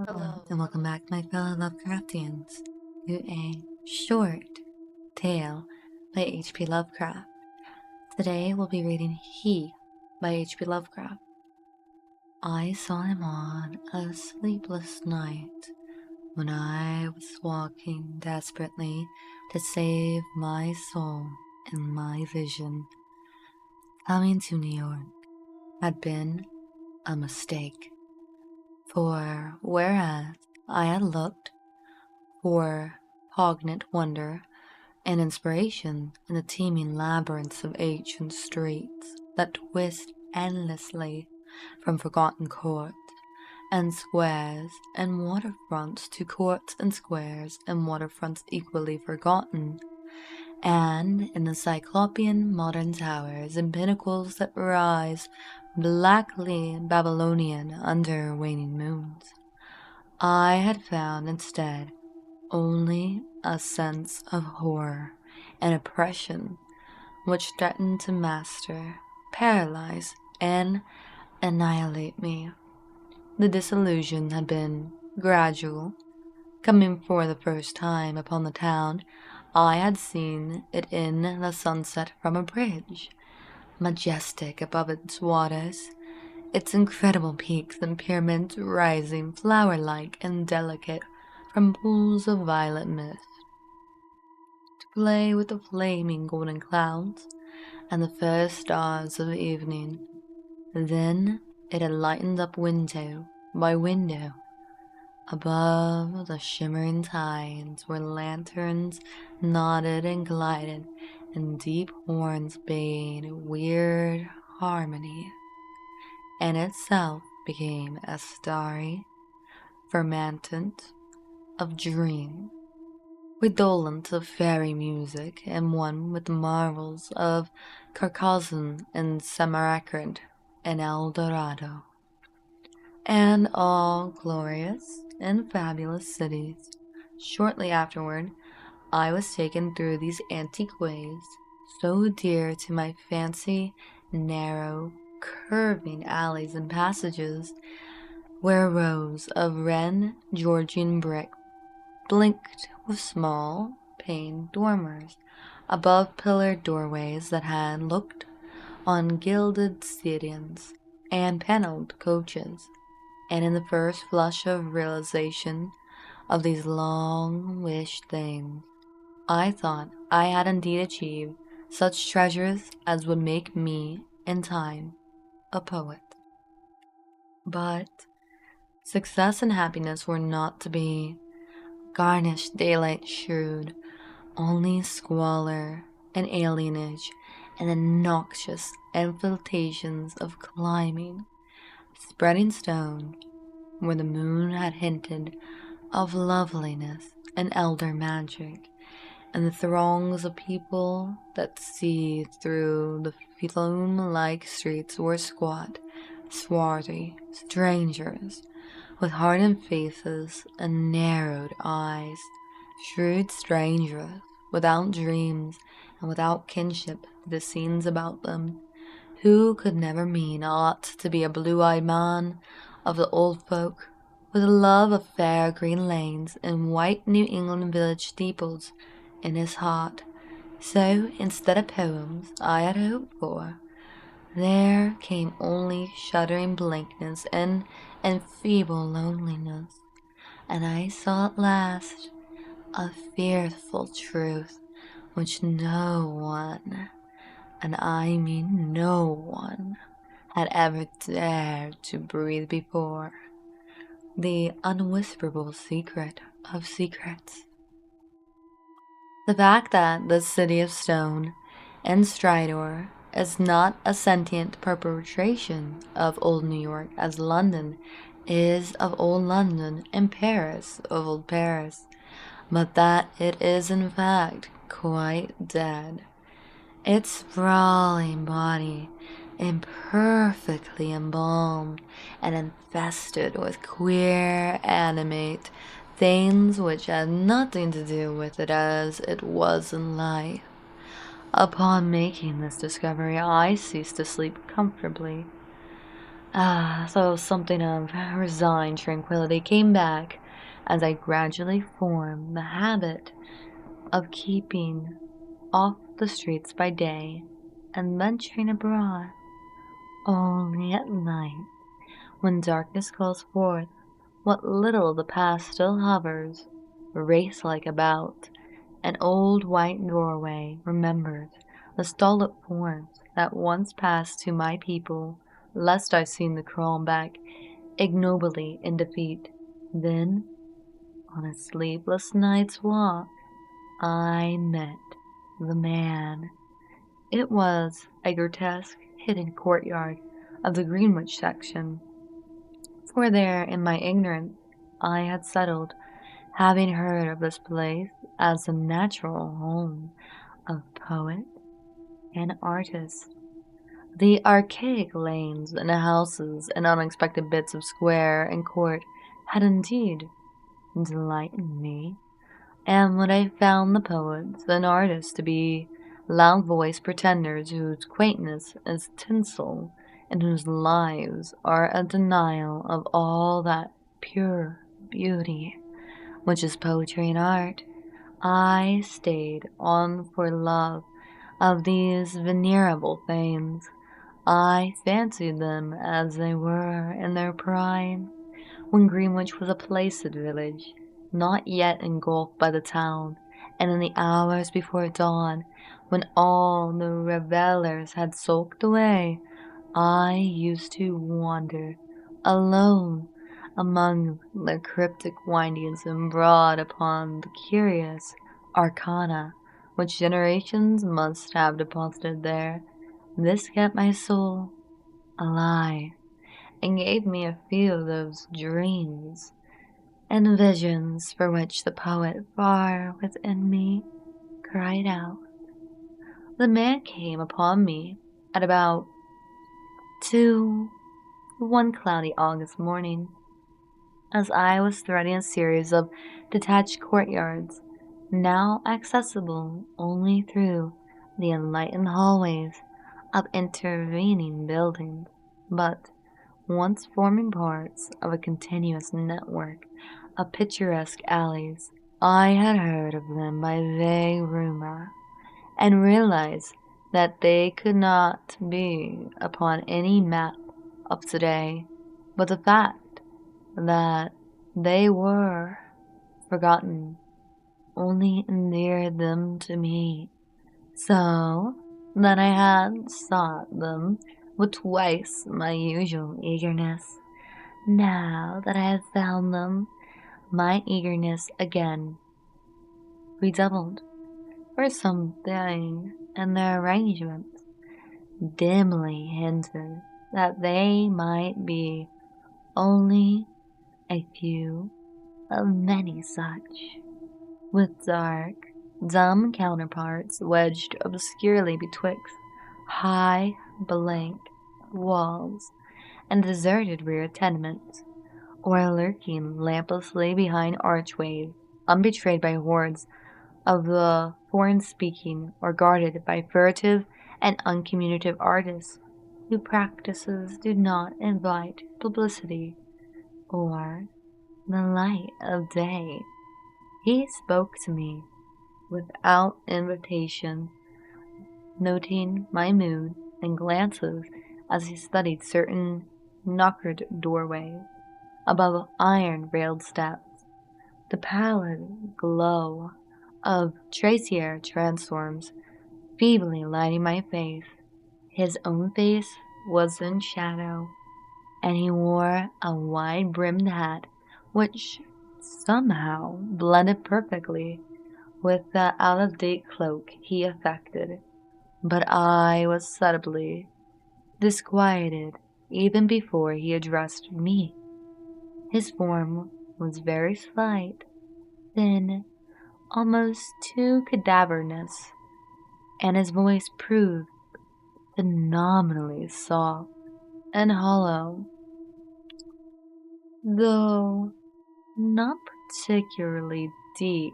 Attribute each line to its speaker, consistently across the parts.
Speaker 1: Hello, and welcome back, my fellow Lovecraftians, to a short tale by H.P. Lovecraft. Today we'll be reading He by H.P. Lovecraft. I saw him on a sleepless night when I was walking desperately to save my soul in my vision. Coming to New York had been a mistake, for whereas I had looked for poignant wonder and inspiration in the teeming labyrinths of ancient streets that twist endlessly from forgotten courts and squares and waterfronts to courts and squares and waterfronts equally forgotten, and in the cyclopean modern towers and pinnacles that rise blackly Babylonian under waning moons, I had found instead only a sense of horror and oppression which threatened to master, paralyze, and annihilate me. The disillusion had been gradual. Coming for the first time upon the town, I had seen it in the sunset from a bridge, majestic above its waters, its incredible peaks and pyramids rising flower-like and delicate from pools of violet mist, to play with the flaming golden clouds and the first stars of evening. Then it had lightened up window by window. Above the shimmering tides where lanterns nodded and glided and deep horns bayed weird harmony, and itself became a starry firmament of dream, redolent of fairy music and one with the marvels of Carcassonne and Samarkand and El Dorado, and all glorious and fabulous cities. Shortly afterward, I was taken through these antique ways, so dear to my fancy, narrow, curving alleys and passages, where rows of red Georgian brick blinked with small paned dormers above pillared doorways that had looked on gilded sedans and paneled coaches, and in the first flush of realization of these long-wished things, I thought I had indeed achieved such treasures as would make me, in time, a poet. But success and happiness were not to be. Garnished daylight shrewd, only squalor and alienage and the noxious infiltrations of climbing, spreading stone, where the moon had hinted of loveliness and elder magic, and the throngs of people that seethed through the flume-like streets were squat, swarthy strangers, with hardened faces and narrowed eyes, shrewd strangers, without dreams and without kinship to the scenes about them, who could never mean aught to be a blue-eyed man of the old folk, with a love of fair green lanes and white New England village steeples in his heart. So, instead of poems I had hoped for, there came only shuddering blankness and feeble loneliness, and I saw at last a fearful truth which no one, and I mean no one, had ever dared to breathe before. The unwhisperable secret of secrets. The fact that the city of stone and Stridor is not a sentient perpetration of old New York as London is of old London and Paris of old Paris, but that it is in fact quite dead, its sprawling body imperfectly embalmed and infested with queer animate things which had nothing to do with it as it was in life. Upon making this discovery, I ceased to sleep comfortably. So something of resigned tranquility came back as I gradually formed the habit of keeping off the streets by day and venturing abroad only at night, when darkness calls forth what little the past still hovers, race-like about an old white doorway remembers the stolid forms that once passed to my people, lest I seem to crawl back ignobly in defeat. Then, on a sleepless night's walk, I met the man. It was a grotesque hidden courtyard of the Greenwich section, for there in my ignorance I had settled, having heard of this place as the natural home of poet and artist. The archaic lanes and houses and unexpected bits of square and court had indeed delighted me, and when I found the poets and artists to be loud-voiced pretenders whose quaintness is tinsel and whose lives are a denial of all that pure beauty which is poetry and art, I stayed on for love of these venerable fanes. I fancied them as they were in their prime, when Greenwich was a placid village, not yet engulfed by the town, and in the hours before dawn, when all the revelers had sulked away, I used to wander alone among the cryptic windings and brood upon the curious arcana which generations must have deposited there. This kept my soul alive and gave me a few of those dreams and visions for which the poet far within me cried out. The man came upon me at about 2 one cloudy August morning, as I was threading a series of detached courtyards, now accessible only through the enlightened hallways of intervening buildings, but once forming parts of a continuous network of picturesque alleys. I had heard of them by vague rumor, and realized that they could not be upon any map of today, but the fact that they were forgotten only endeared them to me, so that I had sought them with twice my usual eagerness. Now that I had found them, my eagerness again redoubled, for something in their arrangements dimly hinted that they might be only a few of many such, with dark, dumb counterparts wedged obscurely betwixt high, blank walls and deserted rear tenements, or lurking lamplessly behind archways, unbetrayed by hordes of the foreign-speaking, or guarded by furtive and uncommunicative artists whose practices do not invite publicity or the light of day. He spoke to me without invitation, noting my mood and glances as he studied certain knockered doorways above iron-railed steps. The pallid glow of tracier transforms feebly lighting my face. His own face was in shadow, and he wore a wide-brimmed hat which somehow blended perfectly with the out-of-date cloak he affected. But I was subtly disquieted even before he addressed me. His form was very slight, thin, almost too cadaverous, and his voice proved phenomenally soft and hollow, though not particularly deep.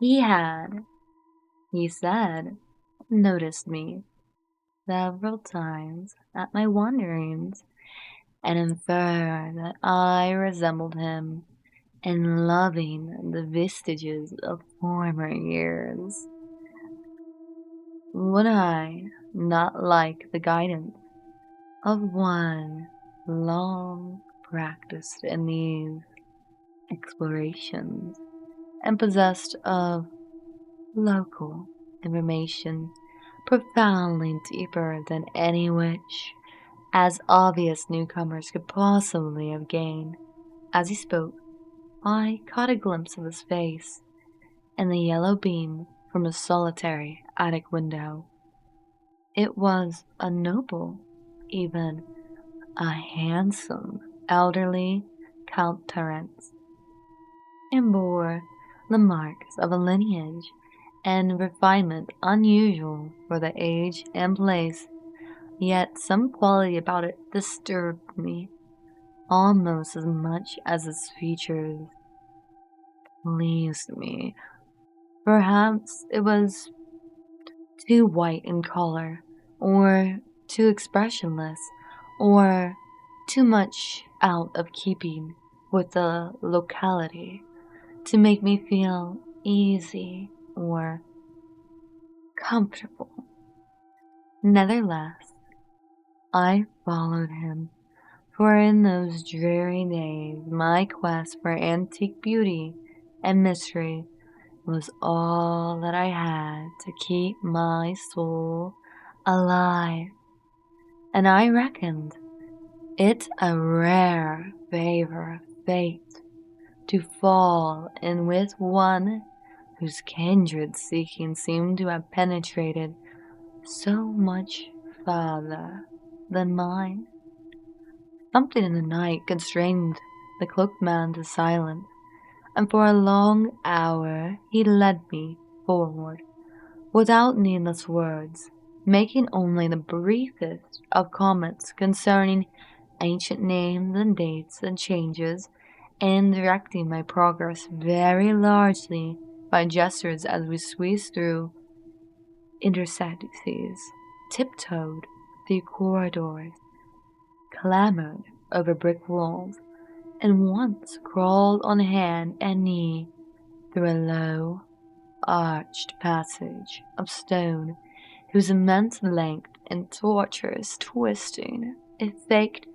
Speaker 1: He had, he said, noticed me, several times at my wanderings and inferred that I resembled him in loving the vestiges of former years. Would I not like the guidance of one long practiced in these explorations and possessed of local information profoundly deeper than any which as obvious newcomers could possibly have gained? As he spoke, I caught a glimpse of his face in the yellow beam from a solitary attic window. It was a noble, even a handsome, elderly countenance, and bore the marks of a lineage and refinement unusual for the age and place, yet some quality about it disturbed me almost as much as its features pleased me. Perhaps it was too white in color, or too expressionless, or too much out of keeping with the locality to make me feel easy or comfortable. Nevertheless, I followed him, for in those dreary days my quest for antique beauty and mystery was all that I had to keep my soul alive, and I reckoned it a rare favor of fate to fall in with one whose kindred seeking seemed to have penetrated so much farther than mine. Something in the night constrained the cloaked man to silence, and for a long hour he led me forward without needless words, making only the briefest of comments concerning ancient names and dates and changes, and directing my progress very largely by gestures as we squeezed through interstices, tiptoed through corridors, clambered over brick walls, and once crawled on hand and knee through a low, arched passage of stone whose immense length and tortuous twisting effaced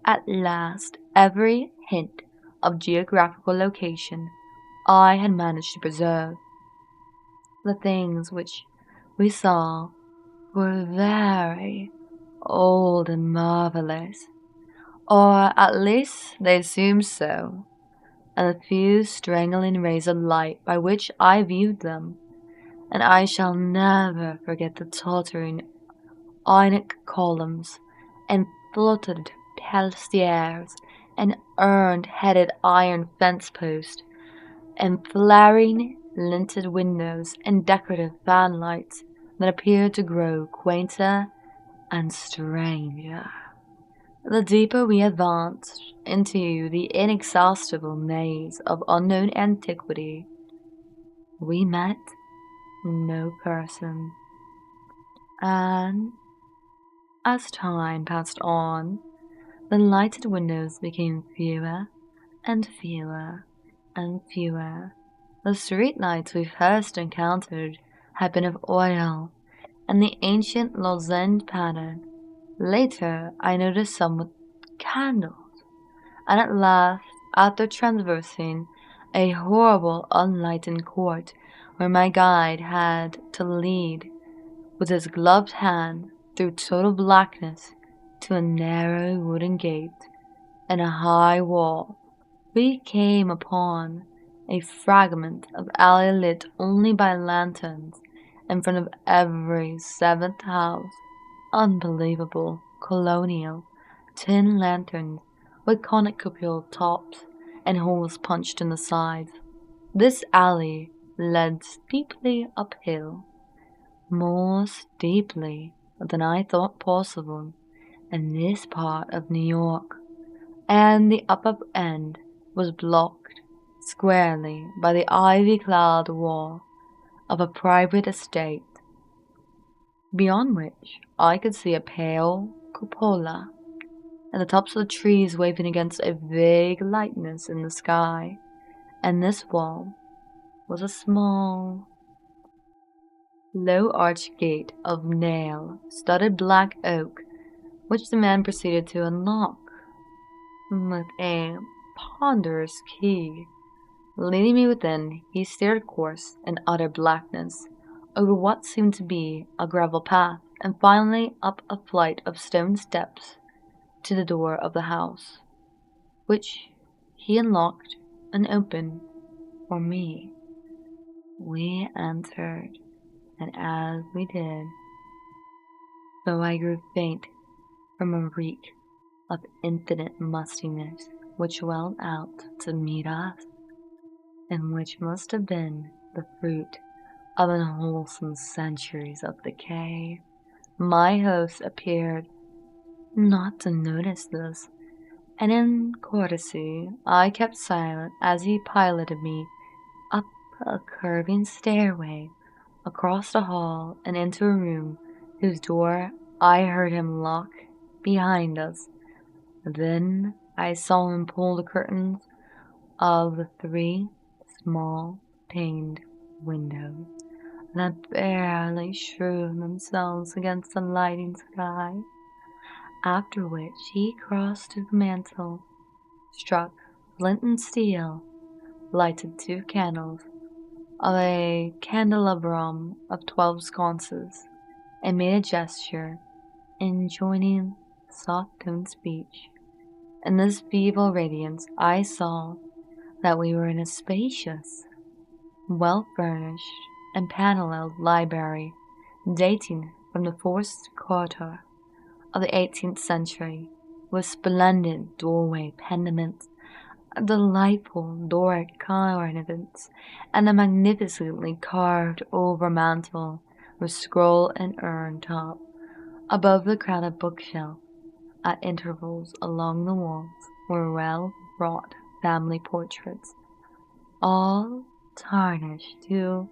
Speaker 1: at last every hint of geographical location I had managed to preserve. The things which we saw were very old and marvelous, or at least they seemed so, and the few strangling rays of light by which I viewed them, and I shall never forget the tottering Ionic columns, and fluted pilasters, and urn-headed iron fence-posts, and flaring linted windows, and decorative fanlights that appeared to grow quainter and stranger. The deeper we advanced into the inexhaustible maze of unknown antiquity, we met no person, and as time passed on, the lighted windows became fewer and fewer and fewer. The street lights we first encountered had been of oil and the ancient lozenge pattern. Later, I noticed some with candles, and at last, after traversing a horrible unlighted court where my guide had to lead with his gloved hand through total blackness to a narrow wooden gate and a high wall, we came upon a fragment of alley lit only by lanterns in front of every seventh house. Unbelievable, colonial, tin lanterns with conic cupola tops and holes punched in the sides. This alley led steeply uphill, more steeply than I thought possible in this part of New York, and the upper end was blocked squarely by the ivy-clad wall of a private estate. beyond which I could see a pale cupola and the tops of the trees waving against a vague lightness in the sky. And this wall was a small, low-arched gate of nail-studded black oak, which the man proceeded to unlock with a ponderous key. Leading me within, he steered a course in utter blackness over what seemed to be a gravel path, and finally up a flight of stone steps to the door of the house, which he unlocked and opened for me. We entered, and as we did, so I grew faint from a reek of infinite mustiness which welled out to meet us, and which must have been the fruit of unwholesome centuries of decay. My host appeared not to notice this, and in courtesy I kept silent as he piloted me up a curving stairway, across the hall, and into a room whose door I heard him lock behind us. Then I saw him pull the curtains of the 3 small paned windows that barely shrew themselves against the lighting sky, after which he crossed to the mantel, struck flint and steel, lighted 2 candles of a candelabrum of 12 sconces, and made a gesture enjoining soft-toned speech. In this feeble radiance I saw that we were in a spacious, well-furnished, and panelled library dating from the 4th quarter of the 18th century, with splendid doorway pediments, delightful Doric carnivants, and a magnificently carved over mantel with scroll and urn top. Above the crowded bookshelf, at intervals along the walls, were well-wrought family portraits, all tarnished to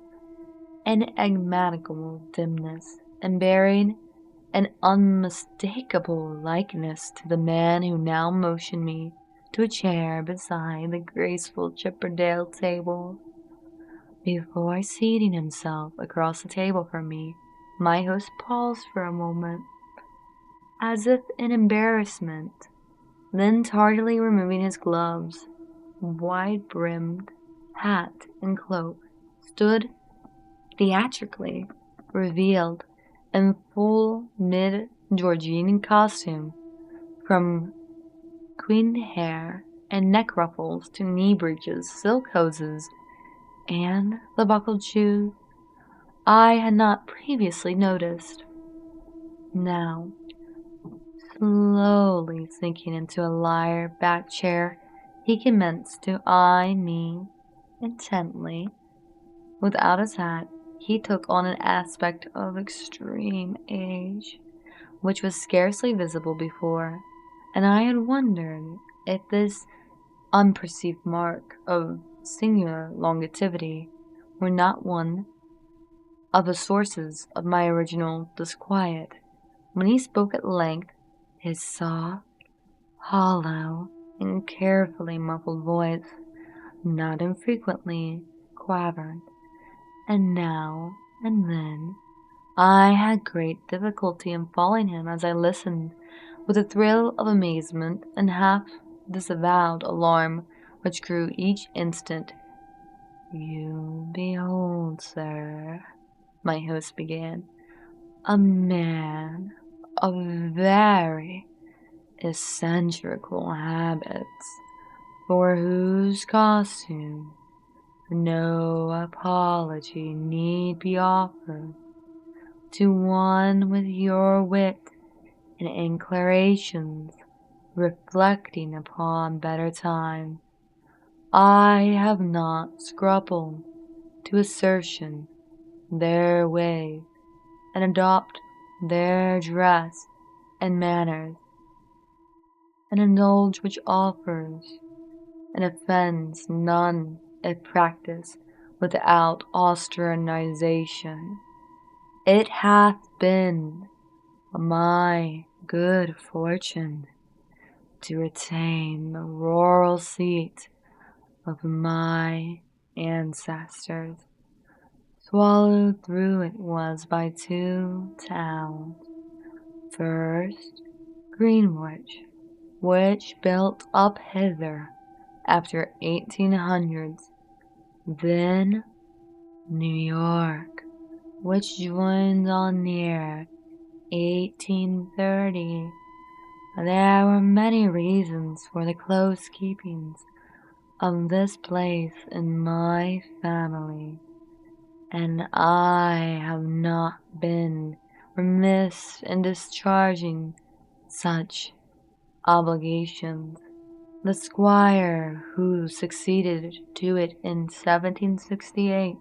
Speaker 1: enigmatical dimness, and bearing an unmistakable likeness to the man who now motioned me to a chair beside the graceful Chippendale table. Before seating himself across the table from me, my host paused for a moment, as if in embarrassment, then tardily removing his gloves, wide-brimmed hat and cloak, stood theatrically revealed in full mid-Georgian costume, from queen hair and neck ruffles to knee breeches, silk hoses, and the buckled shoes I had not previously noticed. Now, slowly sinking into a lyre-backed chair, he commenced to eye me intently. Without his hat, he took on an aspect of extreme age, which was scarcely visible before, and I had wondered if this unperceived mark of singular longevity were not one of the sources of my original disquiet. When he spoke at length, his soft, hollow, and carefully muffled voice not infrequently quavered, and now and then I had great difficulty in following him as I listened with a thrill of amazement and half disavowed alarm which grew each instant. "You behold, sir," my host began, "a man of very eccentrical habits, for whose costume no apology need be offered. To one with your wit and inclinations, reflecting upon better times, I have not scrupled to assertion their ways and adopt their dress and manners, and indulge which offers and offends none if practiced without ostracization. It hath been my good fortune to retain the rural seat of my ancestors. Swallowed through it was by two towns. First, Greenwich, which built up hither after 1800s, then New York, which joined on near 1830. There were many reasons for the close keepings of this place in my family, and I have not been remiss in discharging such obligations. The squire who succeeded to it in 1768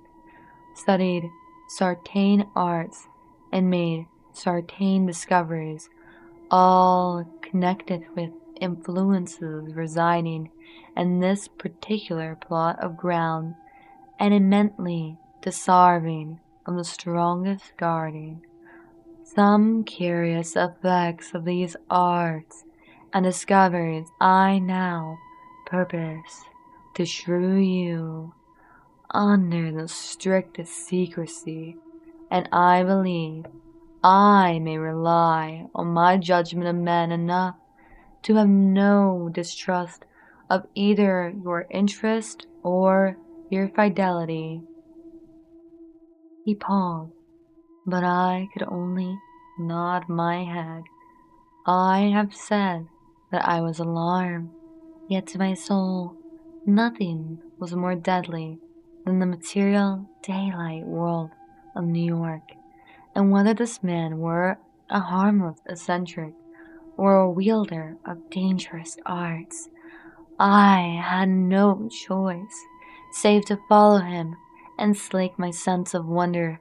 Speaker 1: studied certain arts and made certain discoveries, all connected with influences residing in this particular plot of ground, and eminently deserving of the strongest guarding. Some curious effects of these arts and discoveries I now purpose to shew you under the strictest secrecy, and I believe I may rely on my judgment of men enough to have no distrust of either your interest or your fidelity. He paused, but I could only nod my head. I have said that I was alarmed, yet to my soul nothing was more deadly than the material daylight world of New York, and whether this man were a harmless eccentric or a wielder of dangerous arts, I had no choice save to follow him and slake my sense of wonder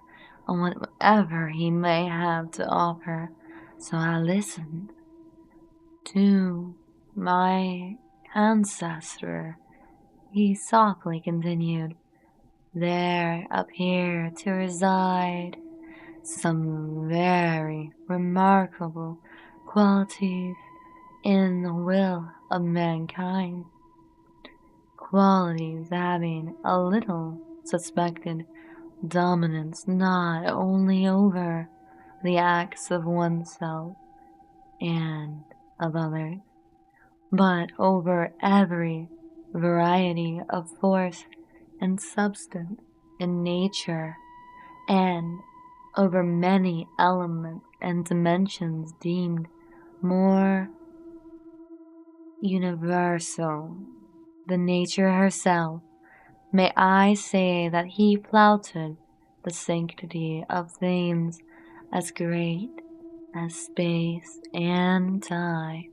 Speaker 1: on whatever he may have to offer. So I listened to my ancestor. He softly continued, there appear to reside some very remarkable qualities in the will of mankind, qualities having a little suspected dominance not only over the acts of oneself and of others, but over every variety of force and substance in nature, and over many elements and dimensions deemed more universal than nature herself. May I say that he flouted the sanctity of things as great as space and time,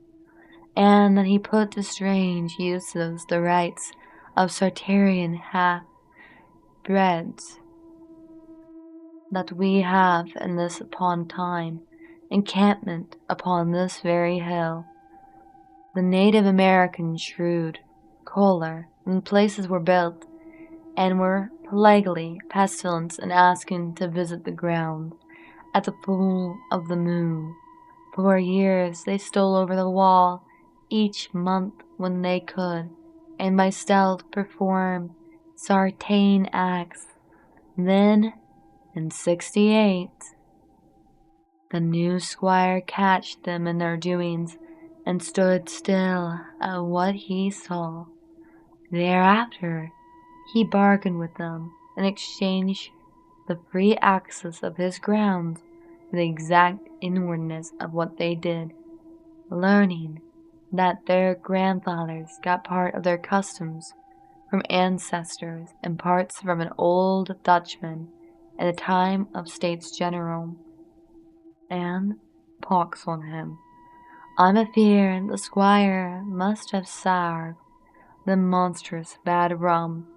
Speaker 1: and that he put to strange uses the rights of Sartorian half-breeds that we have in this upon time encampment upon this very hill. The Native American shrewd choler when places were built and were plaguily pestilent in asking to visit the ground at the full of the moon. For years they stole over the wall each month when they could, and by stealth performed certain acts. Then, in 68, the new squire catched them in their doings, and stood still at what he saw. Thereafter he bargained with them and exchanged the free access of his grounds for the exact inwardness of what they did, learning that their grandfathers got part of their customs from ancestors and parts from an old Dutchman at the time of States General, and pox on him, I'm afeard the squire must have served the monstrous bad rum,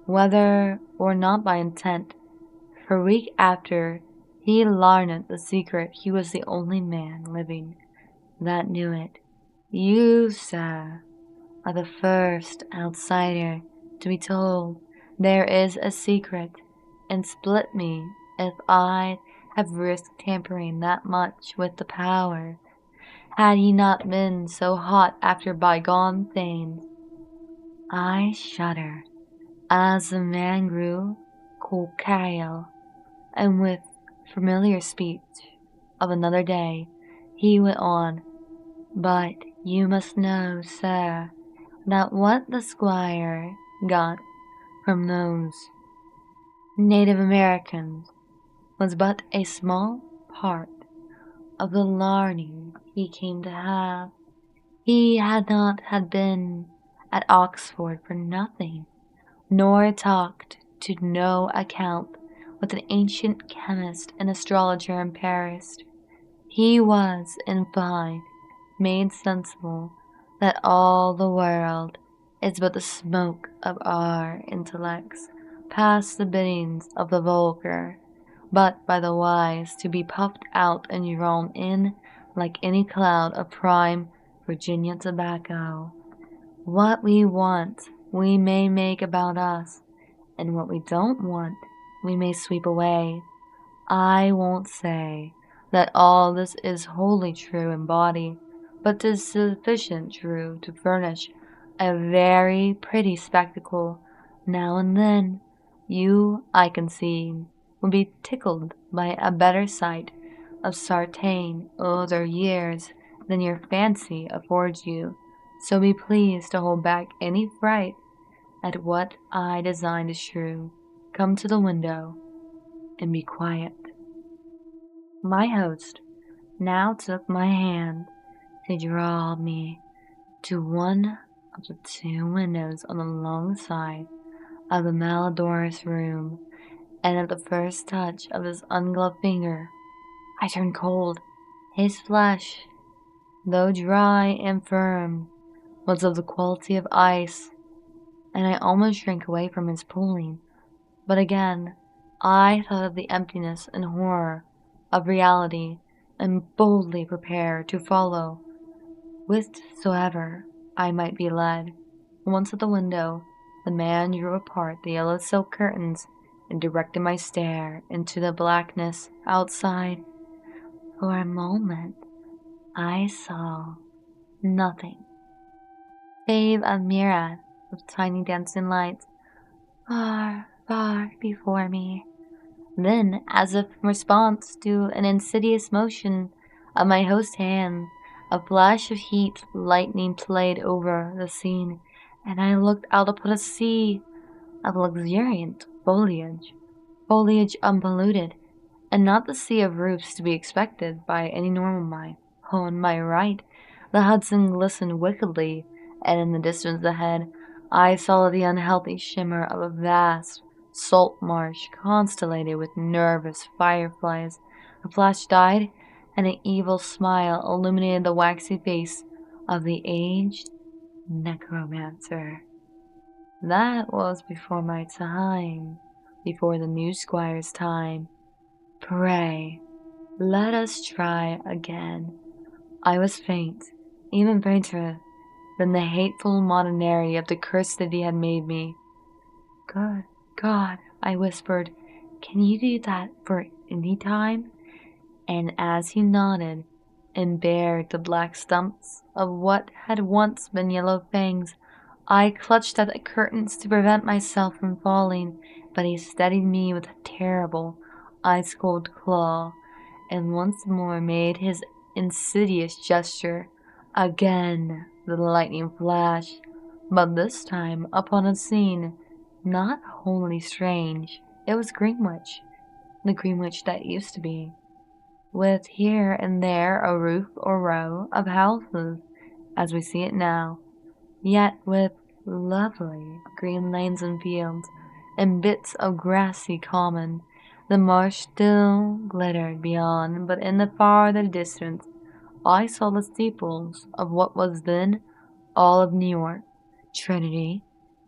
Speaker 1: whether or not by intent, for a week after he learned the secret he was the only man living that knew it. You, sir, are the first outsider to be told there is a secret, and split me if I'd have risked tampering that much with the power, had he not been so hot after bygone things. I shudder as the man grew corporeal, and with familiar speech of another day, he went on, "But you must know, sir, that what the squire got from those Native Americans was but a small part of the learning he came to have. He had not had been at Oxford for nothing, nor talked to no account with an ancient chemist and astrologer in Paris. He was, in fine, made sensible that all the world is but the smoke of our intellects, past the biddings of the vulgar, but by the wise to be puffed out and drawn in like any cloud of prime Virginia tobacco. What we want we may make about us, and what we don't want we may sweep away. I won't say that all this is wholly true in body, but 'tis sufficient true to furnish a very pretty spectacle. Now and then, you, I conceive, will be tickled by a better sight of certain other years than your fancy affords you, so be pleased to hold back any fright at what I design to shew. Come to the window, and be quiet." My host now took my hand to draw me to one of the two windows on the long side of the malodorous room, and at the first touch of his ungloved finger, I turned cold. His flesh, though dry and firm, was of the quality of ice, and I almost shrank away from his pulling. But again, I thought of the emptiness and horror of reality, and boldly prepared to follow whithersoever I might be led. Once at the window, the man drew apart the yellow silk curtains and directed my stare into the blackness outside. For a moment, I saw nothing save a myriad of tiny dancing lights far, far before me. Then, as if in response to an insidious motion of my host's hand, a flash of heat lightning played over the scene, and I looked out upon a sea of luxuriant foliage unpolluted, and not the sea of roofs to be expected by any normal mind. On my right, the Hudson glistened wickedly, and in the distance ahead, I saw the unhealthy shimmer of a vast salt marsh constellated with nervous fireflies. The flash died, and an evil smile illuminated the waxy face of the aged necromancer. That was before my time, before the new squire's time. Pray, let us try again. I was faint, even fainter than the hateful modernity of the curse that he had made me. "Good God," I whispered, "can you do that for any time?" And as he nodded and bared the black stumps of what had once been yellow fangs, I clutched at the curtains to prevent myself from falling, but he steadied me with a terrible, ice-cold claw, and once more made his insidious gesture. Again the lightning flashed, but this time upon a scene not wholly strange. It was Greenwich, the Greenwich that used to be, with here and there a roof or row of houses as we see it now, yet with lovely green lanes and fields, and bits of grassy common. The marsh still glittered beyond, but in the farther distance I saw the steeples of what was then all of New York, Trinity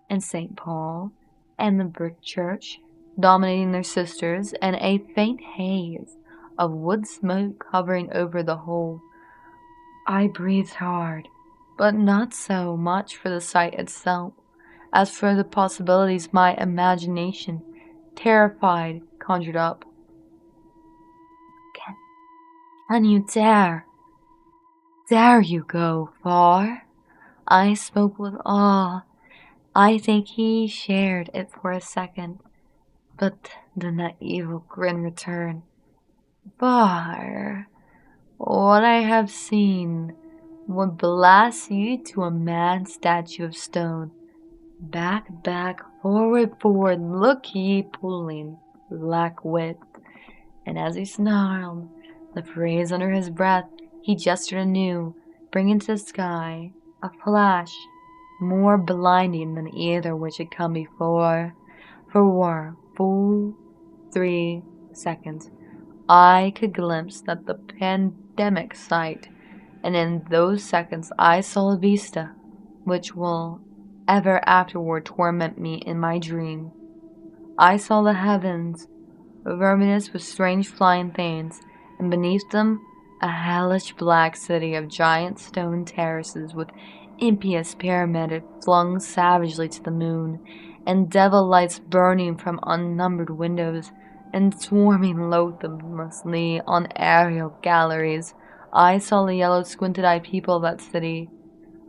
Speaker 1: and St. Paul, and the brick church dominating their sisters, and a faint haze of wood smoke hovering over the whole. I breathed hard, but not so much for the sight itself as for the possibilities my imagination, terrified, conjured up. And you dare you go far? I spoke with awe. I think he shared it for a second, but then that evil grin returned. Far? What I have seen would blast you to a mad statue of stone. Back, forward, look ye pulling, black wit. And as he snarled the phrase under his breath, he gestured anew, bringing to the sky a flash more blinding than either which had come before. For full 3 seconds, I could glimpse that the pandemic sight, and in those seconds I saw a vista which will ever afterward torment me in my dream. I saw the heavens verminous with strange flying things, and beneath them a hellish black city of giant stone terraces with impious pyramid flung savagely to the moon, and devil lights burning from unnumbered windows, and swarming loathsomely on aerial galleries. I saw the yellow squinted-eyed people of that city,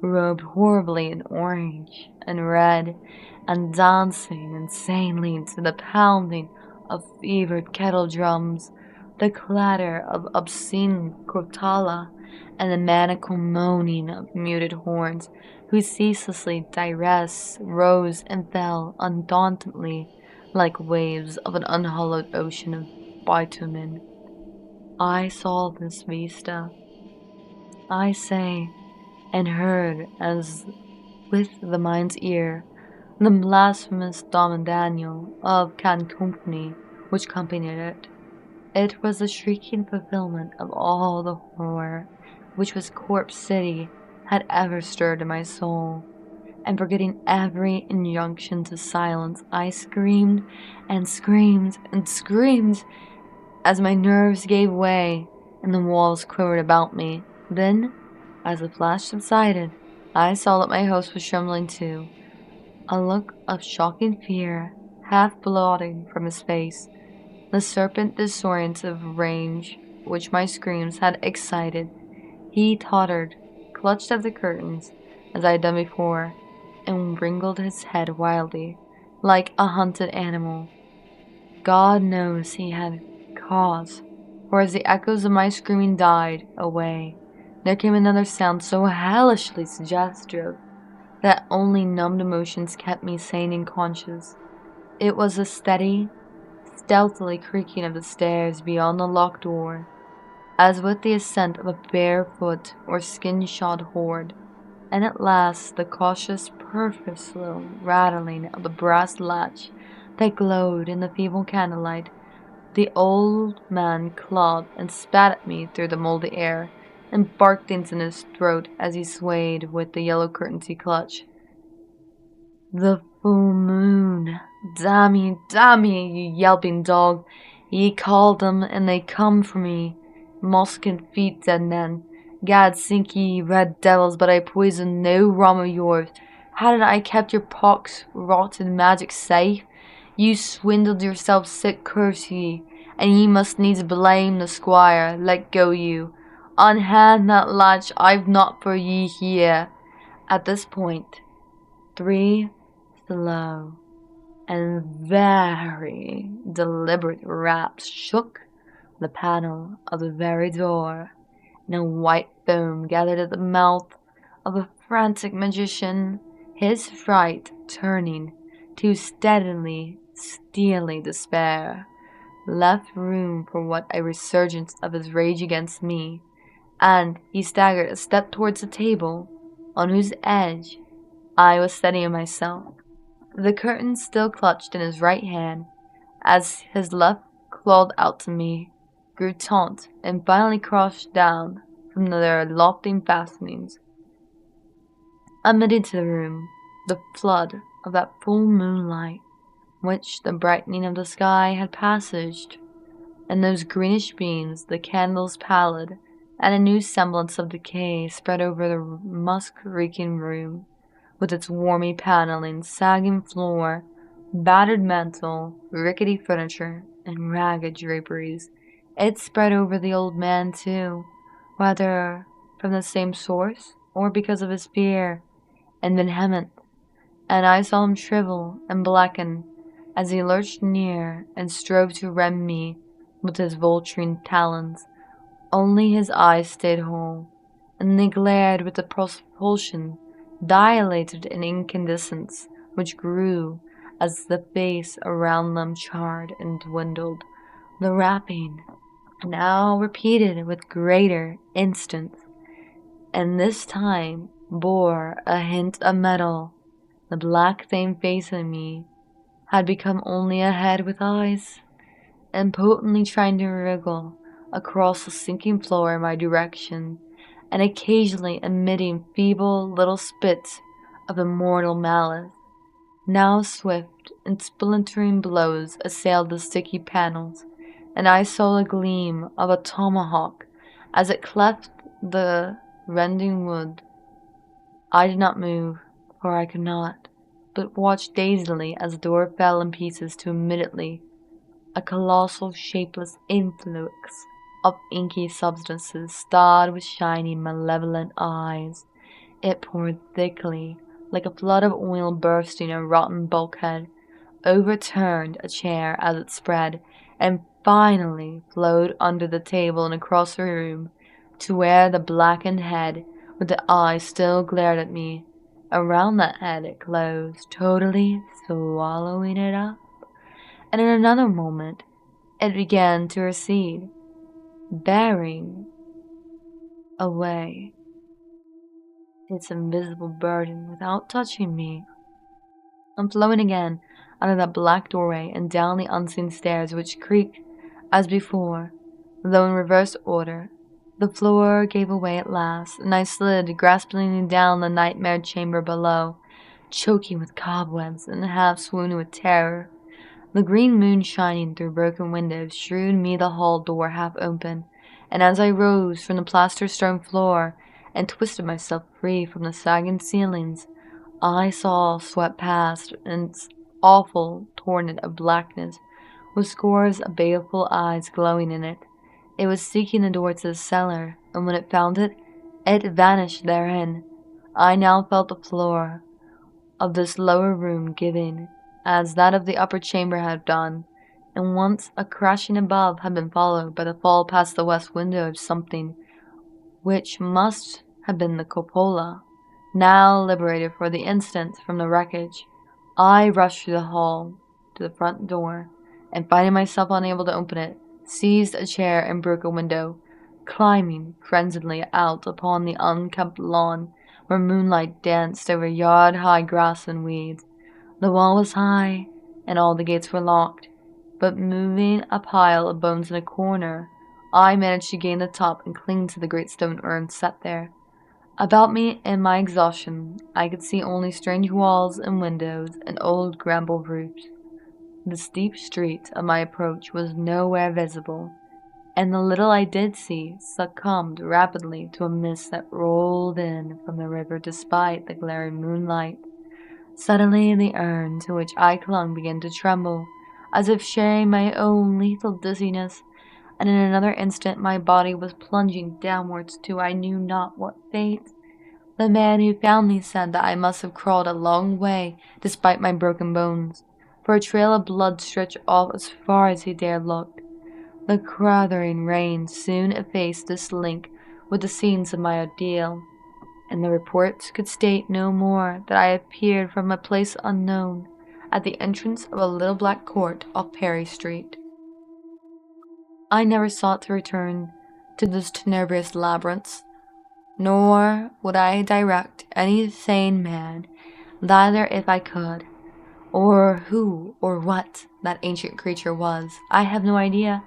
Speaker 1: robed horribly in orange and red, and dancing insanely to the pounding of fevered kettle drums, the clatter of obscene crotala, and the maniacal moaning of muted horns, whose ceaselessly direst rose and fell undauntedly like waves of an unhollowed ocean of bitumen. I saw this vista, I say, and heard as with the mind's ear the blasphemous Dom Daniel of Can Company which accompanied it. It was the shrieking fulfillment of all the horror which was Corpse City had ever stirred in my soul, and forgetting every injunction to silence, I screamed and screamed and screamed as my nerves gave way and the walls quivered about me. Then, as the flash subsided, I saw that my host was trembling too, a look of shocking fear half blotting from his face. The serpent disorientive rage which my screams had excited. He tottered, clutched at the curtains, as I had done before, and wrinkled his head wildly, like a hunted animal. God knows he had cause, for as the echoes of my screaming died away, there came another sound so hellishly suggestive that only numbed emotions kept me sane and conscious. It was the steady, stealthily creaking of the stairs beyond the locked door, as with the ascent of a barefoot or skin-shod horde, and at last the cautious, purposeful rattling of the brass latch that glowed in the feeble candlelight. The old man clawed and spat at me through the moldy air, and barked things in his throat as he swayed with the yellow curtains he clutched. The full moon. Damn ye, you yelping dog. Ye called them, and they come for me. Mosquin feet, dead men. Gad sink ye, red devils, but I poisoned no rum of yours. Hadn't I kept your pox-rotted magic safe? You swindled yourself sick, curse ye, and ye must needs blame the squire. Let go you. Unhand that latch, I've naught for ye here. At this point, 3 slow and very deliberate raps shook the panel of the very door, and a white foam gathered at the mouth of a frantic magician, his fright turning to steely despair, left room for what a resurgence of his rage against me, and he staggered a step towards the table, on whose edge I was steadying myself, the curtain still clutched in his right hand, as his left clawed out to me, grew taut, and finally crashed down from their lofty fastenings, admitting to the room the flood of that full moonlight which the brightening of the sky had passaged, and those greenish beams, the candles pallid, and a new semblance of decay spread over the musk-reeking room, with its wormy paneling, sagging floor, battered mantel, rickety furniture, and ragged draperies, It spread over the old man too, whether from the same source or because of his fear and vehement, and I saw him shrivel and blacken as he lurched near and strove to rend me with his vulturine talons. Only his eyes stayed whole, and they glared with a propulsion dilated in incandescence which grew as the face around them charred and dwindled. The rapping, now repeated with greater insistence, and this time bore a hint of metal. The black thing facing me had become only a head with eyes, impotently trying to wriggle across the sinking floor in my direction, and occasionally emitting feeble little spits of immortal malice. Now swift and splintering blows assailed the sticky panels, and I saw the gleam of a tomahawk as it cleft the rending wood. I did not move, for I could not, but watched dazedly as the door fell in pieces to immediately a colossal shapeless influx of inky substances starred with shiny malevolent eyes. It poured thickly, like a flood of oil bursting a rotten bulkhead, overturned a chair as it spread, and finally flowed under the table and across the room to where the blackened head with the eyes still glared at me. Around that head it closed, totally swallowing it up, and in another moment it began to recede, bearing away its invisible burden without touching me. I'm flowing again out of that black doorway and down the unseen stairs which creaked as before, though in reverse order. The floor gave away at last, and I slid graspingly down the nightmare chamber below, choking with cobwebs and half swooning with terror. The green moon shining through broken windows shewed me the hall door half open, and as I rose from the plaster stone floor and twisted myself free from the sagging ceilings, I saw swept past its awful torrent of blackness, with scores of baleful eyes glowing in it. It was seeking the door to the cellar, and when it found it, it vanished therein. I now felt the floor of this lower room giving, as that of the upper chamber had done, and once a crashing above had been followed by the fall past the west window of something which must have been the cupola. Now liberated for the instant from the wreckage, I rushed through the hall to the front door, and finding myself unable to open it, seized a chair and broke a window, climbing frenziedly out upon the unkept lawn where moonlight danced over yard-high grass and weeds. The wall was high, and all the gates were locked, but moving a pile of bones in a corner, I managed to gain the top and cling to the great stone urn set there. About me, in my exhaustion, I could see only strange walls and windows and old bramble roofs. The steep street of my approach was nowhere visible, and the little I did see succumbed rapidly to a mist that rolled in from the river despite the glaring moonlight. Suddenly the urn to which I clung began to tremble, as if sharing my own lethal dizziness, and in another instant my body was plunging downwards to I knew not what fate. The man who found me said that I must have crawled a long way despite my broken bones, for a trail of blood stretched off as far as he dared look. The crathering rain soon effaced this link with the scenes of my ordeal, and the reports could state no more that I appeared from a place unknown at the entrance of a little black court off Perry Street. I never sought to return to this tenebrous labyrinth, nor would I direct any sane man thither if I could, or who or what that ancient creature was. I have no idea,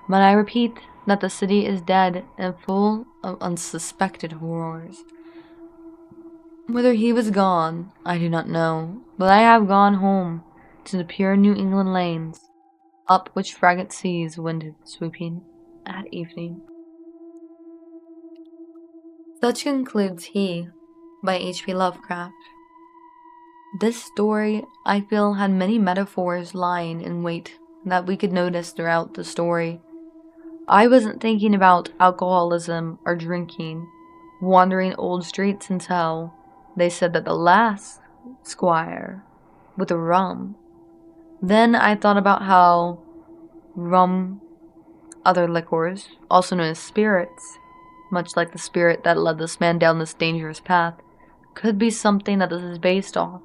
Speaker 1: but I repeat that the city is dead and full of unsuspected horrors. Whether he was gone, I do not know, but I have gone home to the pure New England lanes, up which fragant seas wended swooping at evening. Such concludes He by H.P. Lovecraft. This story, I feel, had many metaphors lying in wait that we could notice throughout the story. I wasn't thinking about alcoholism or drinking, wandering old streets until they said that the last squire with the rum. Then I thought about how rum, other liquors, also known as spirits, much like the spirit that led this man down this dangerous path, could be something that this is based off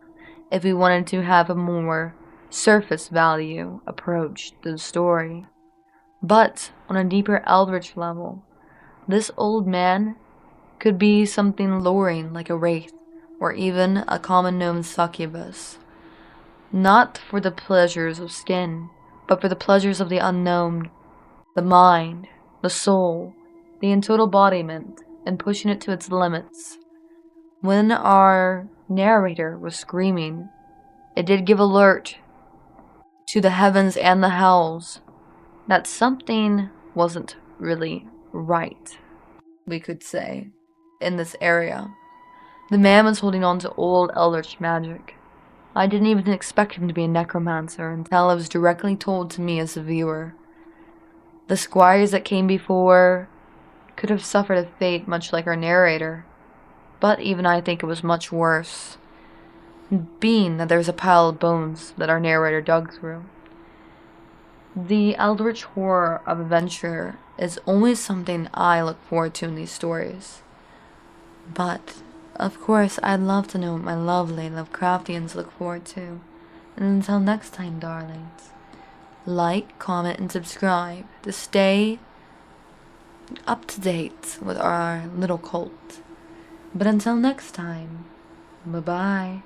Speaker 1: if we wanted to have a more surface value approach to the story. But on a deeper eldritch level, this old man could be something luring like a wraith or even a common known succubus, not for the pleasures of skin, but for the pleasures of the unknown, the mind, the soul, the in total embodiment, and pushing it to its limits. When our narrator was screaming, it did give alert to the heavens and the hells that something wasn't really right, we could say, in this area. The man was holding on to old eldritch magic. I didn't even expect him to be a necromancer until it was directly told to me as a viewer. The squires that came before could have suffered a fate much like our narrator, but even I think it was much worse, being that there's a pile of bones that our narrator dug through. The eldritch horror of adventure is always something I look forward to in these stories. But, of course, I'd love to know what my lovely Lovecraftians look forward to. And until next time, darlings, like, comment, and subscribe to stay up to date with our little cult. But until next time, bye-bye.